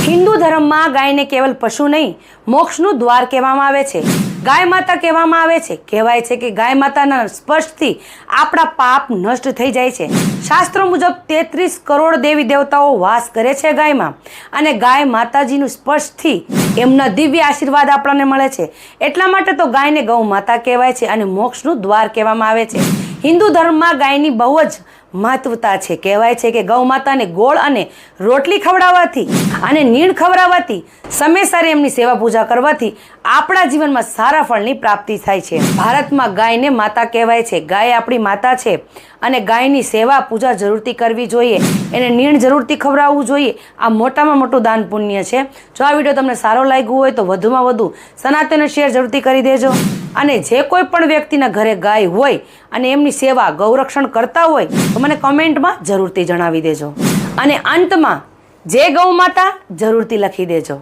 હિન્દુ ધર્મમાં ગાયને કેવલ પશુ નહીં, મોક્ષનું દ્વાર કહેવામાં આવે છે. ગાય માતા કહેવામાં આવે છે. કહેવાય છે કે ગાય માતાના સ્પર્શથી આપણા પાપ નષ્ટ થઈ જાય છે. શાસ્ત્રો મુજબ 33 કરોડ દેવી દેવતાઓ વાસ કરે છે ગાયમાં, અને ગાય માતાજીનું સ્પર્શથી એમના દિવ્ય આશીર્વાદ આપણને મળે છે. એટલા માટે તો ગાયને ગૌ માતા કહેવાય છે અને મોક્ષનું દ્વાર કહેવામાં આવે છે. હિન્દુ ધર્મમાં ગાયની બહુ જ મહત્વતા છે. કહેવાય છે કે ગૌ માતાને ગોળ અને રોટલી ખવડાવવાથી અને નીણ ખવડાવવાથી, સમયસર એમની સેવા પૂજા કરવાથી આપણા જીવનમાં સારા ફળની પ્રાપ્તિ થાય છે. ભારતમાં ગાયને માતા કહેવાય છે. ગાય આપણી માતા છે અને ગાયની સેવા પૂજા જરૂરથી કરવી જોઈએ. એને નીણ જરૂરથી ખવડાવવું જોઈએ. આ મોટામાં મોટું દાન પુણ્ય છે. જો આ વિડીયો તમને સારો લાગ્યો હોય તો વધુમાં વધુ સનાતનને શેર જરૂરથી કરી દેજો. અને જે કોઈ પણ વ્યક્તિના ઘરે ગાય હોય અને એમની સેવા ગૌરક્ષણ કરતા હોય તો મને કમેન્ટમાં જરૂરથી જણાવી દેજો. અને અંતમાં જય ગૌ માતા જરૂરથી લખી દેજો.